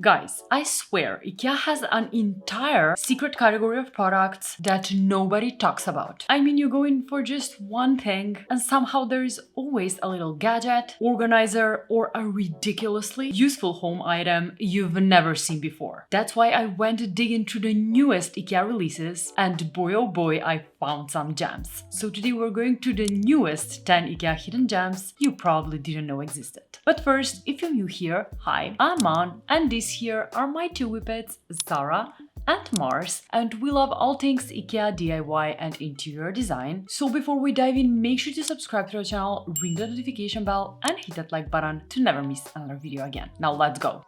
Guys, I swear, Ikea has an entire secret category of products that nobody talks about. I mean, you go in for just one thing and somehow there is always a little gadget, organizer, or a ridiculously useful home item you've never seen before. That's why I went to dig into the newest Ikea releases, and boy oh boy, I found some gems. So today we're going to the newest 10 Ikea hidden gems you probably didn't know existed. But first, if you're new here, hi, I'm An, and these here are my two whippets, ZARA and Mars, and we love all things Ikea DIY and interior design. So before we dive in, make sure to subscribe to our channel, ring the notification bell and hit that like button to never miss another video again. Now let's go!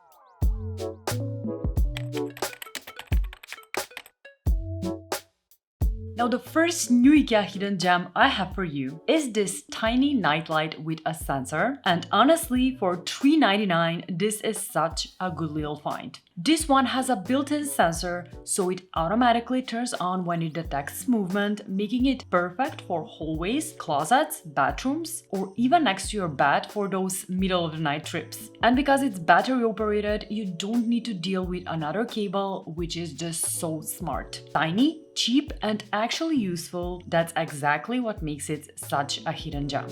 Now the first new Ikea hidden gem I have for you is this tiny nightlight with a sensor, and honestly for $3.99 this is such a good little find. This one has a built-in sensor, so it automatically turns on when it detects movement, making it perfect for hallways, closets, bathrooms, or even next to your bed for those middle-of-the-night trips. And because it's battery operated, you don't need to deal with another cable, which is just so smart. Tiny, cheap, and actually useful, that's exactly what makes it such a hidden gem.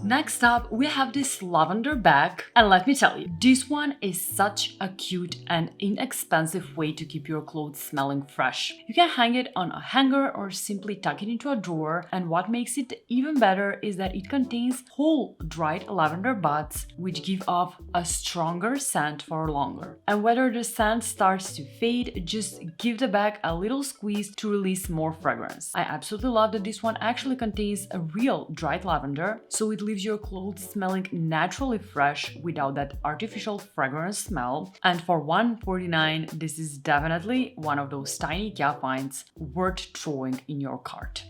Next up, we have this lavender bag, and let me tell you, this one is such a cute and inexpensive way to keep your clothes smelling fresh. You can hang it on a hanger or simply tuck it into a drawer, and what makes it even better is that it contains whole dried lavender buds, which give off a stronger scent for longer. And whether the scent starts to fade, just give the bag a little squeeze to release more fragrance. I absolutely love that this one actually contains a real dried lavender, so it leaves your clothes smelling naturally fresh without that artificial fragrance smell. And for $1.49, this is definitely one of those tiny Ikea finds worth throwing in your cart.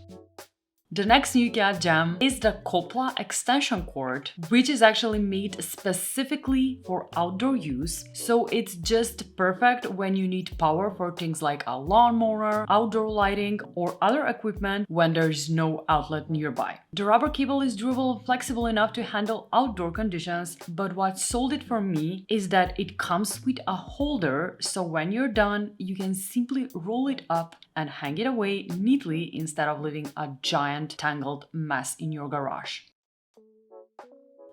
The next new Ikea gem is the KOPPLA Extension cord, which is actually made specifically for outdoor use, so it's just perfect when you need power for things like a lawnmower, outdoor lighting, or other equipment when there's no outlet nearby. The rubber cable is durable and flexible enough to handle outdoor conditions, but what sold it for me is that it comes with a holder, so when you're done, you can simply roll it up and hang it away neatly instead of leaving a giant tangled mess in your garage.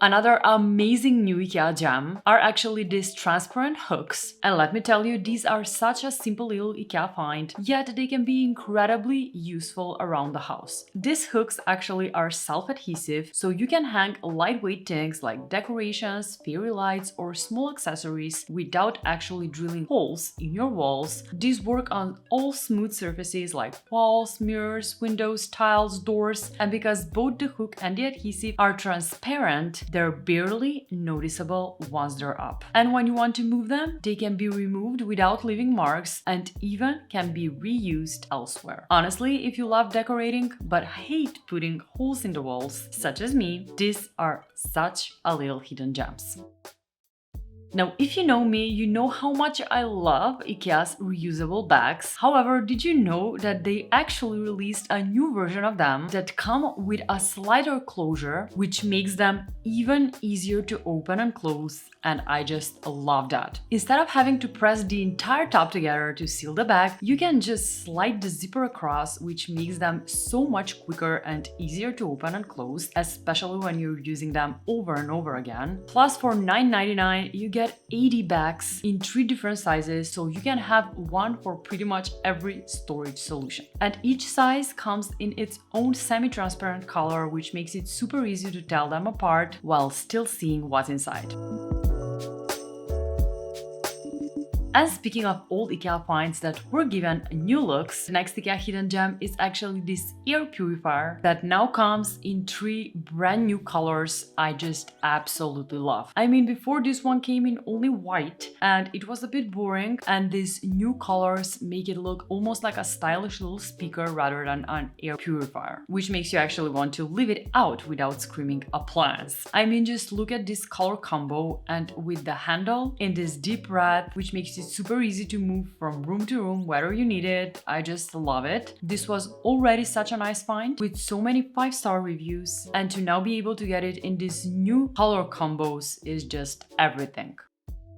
Another amazing new Ikea gem are actually these transparent hooks, and let me tell you, these are such a simple little Ikea find, yet they can be incredibly useful around the house. These hooks actually are self-adhesive, so you can hang lightweight things like decorations, fairy lights, or small accessories without actually drilling holes in your walls. These work on all smooth surfaces like walls, mirrors, windows, tiles, doors, and because both the hook and the adhesive are transparent, they're barely noticeable once they're up. And when you want to move them, they can be removed without leaving marks and even can be reused elsewhere. Honestly, if you love decorating but hate putting holes in the walls, such as me, these are such a little hidden gems. Now, if you know me, you know how much I love Ikea's reusable bags. However, did you know that they actually released a new version of them that come with a slider closure, which makes them even easier to open and close, and I just love that. Instead of having to press the entire top together to seal the bag, you can just slide the zipper across, which makes them so much quicker and easier to open and close, especially when you're using them over and over again. Plus, for $9.99, you get 80 bags in 3 different sizes, so you can have one for pretty much every storage solution. And each size comes in its own semi-transparent color, which makes it super easy to tell them apart while still seeing what's inside. And speaking of old Ikea finds that were given new looks, the next Ikea hidden gem is actually this air purifier that now comes in 3 brand new colors I just absolutely love. I mean, before this one came in only white and it was a bit boring, and these new colors make it look almost like a stylish little speaker rather than an air purifier, which makes you actually want to leave it out without screaming appliance. I mean, just look at this color combo, and with the handle in this deep red, which makes you is super easy to move from room to room wherever you need it. I just love it. This was already such a nice find with so many 5-star reviews, and to now be able to get it in these new color combos is just everything.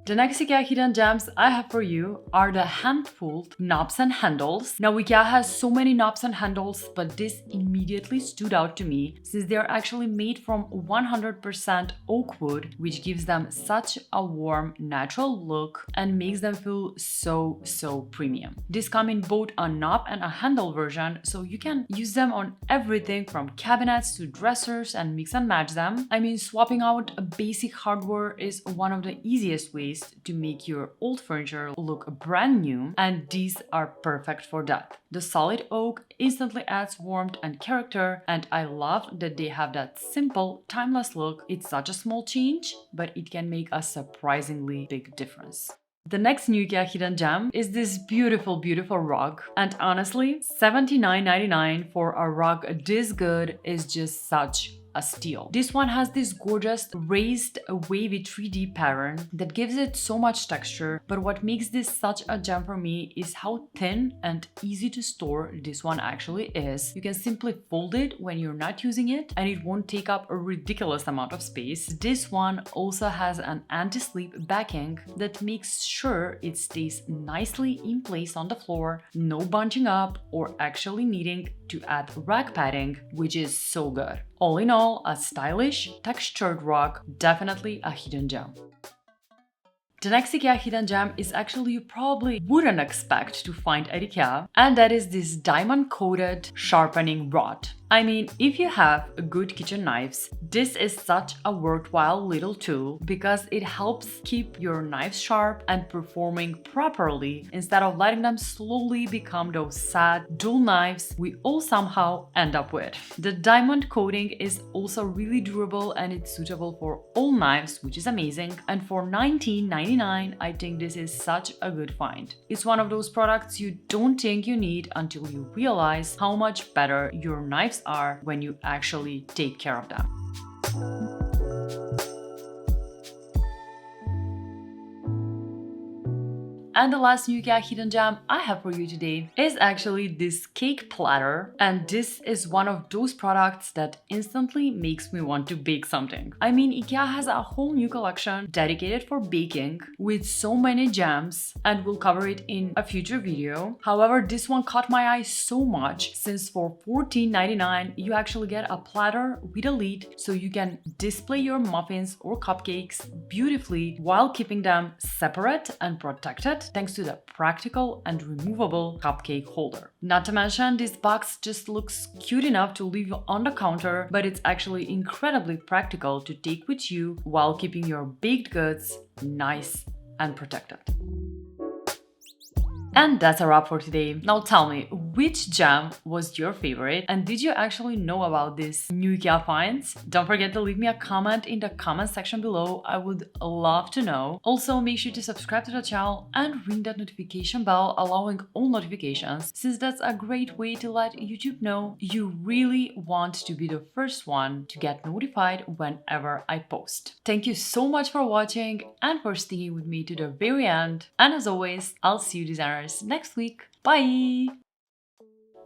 The next IKEA hidden gems I have for you are the hand-pulled knobs and handles. Now IKEA has so many knobs and handles, but this immediately stood out to me since they are actually made from 100% oak wood, which gives them such a warm, natural look and makes them feel so premium. These come in both a knob and a handle version, so you can use them on everything from cabinets to dressers and mix and match them. I mean, swapping out a basic hardware is one of the easiest ways to make your old furniture look brand new, and these are perfect for that. The solid oak instantly adds warmth and character, and I love that they have that simple, timeless look. It's such a small change, but it can make a surprisingly big difference. The next new IKEA hidden gem is this beautiful rug, and honestly, $79.99 for a rug this good is just such a steal. This one has this gorgeous raised wavy 3D pattern that gives it so much texture, but what makes this such a gem for me is how thin and easy to store this one actually is. You can simply fold it when you're not using it and it won't take up a ridiculous amount of space. This one also has an anti-slip backing that makes sure it stays nicely in place on the floor, no bunching up or actually needing to add rack padding, which is so good. All in all, a stylish, textured rug, definitely a hidden gem. The next IKEA hidden gem is actually you probably wouldn't expect to find at IKEA, and that is this diamond-coated sharpening rod. I mean, if you have good kitchen knives, this is such a worthwhile little tool because it helps keep your knives sharp and performing properly instead of letting them slowly become those sad, dull knives we all somehow end up with. The diamond coating is also really durable and it's suitable for all knives, which is amazing. And for $19.99, I think this is such a good find. It's one of those products you don't think you need until you realize how much better your knives are when you actually take care of them. And the last new IKEA hidden gem I have for you today is actually this cake platter, and this is one of those products that instantly makes me want to bake something. I mean, IKEA has a whole new collection dedicated for baking with so many gems, and we'll cover it in a future video. However, this one caught my eye so much since for $14.99 you actually get a platter with a lid so you can display your muffins or cupcakes beautifully while keeping them separate and protected thanks to the practical and removable cupcake holder. Not to mention, this box just looks cute enough to leave on the counter, but it's actually incredibly practical to take with you while keeping your baked goods nice and protected. And that's a wrap for today. Now tell me, which gem was your favorite, and did you actually know about this new IKEA finds? Don't forget to leave me a comment in the comment section below. I would love to know. Also, make sure to subscribe to the channel and ring that notification bell, allowing all notifications, since that's a great way to let YouTube know you really want to be the first one to get notified whenever I post. Thank you so much for watching and for sticking with me to the very end. And as always, I'll see you designers next week. Bye!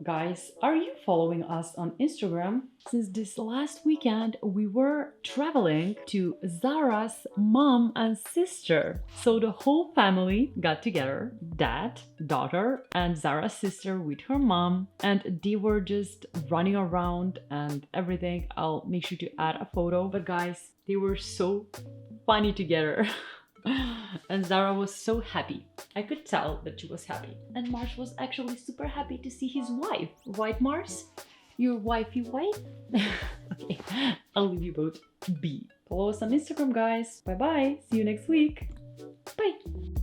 Guys, are you following us on Instagram? Since this last weekend we were traveling to Zara's mom and sister. So the whole family got together, dad, daughter, and Zara's sister with her mom, and they were just running around and everything. I'll make sure to add a photo, but guys, they were so funny together. And Zara was so happy. I could tell that she was happy. And Mars was actually super happy to see his wife. Right, Mars? Your wifey wife? Okay, I'll leave you both be. Follow us on Instagram, guys. Bye-bye. See you next week. Bye.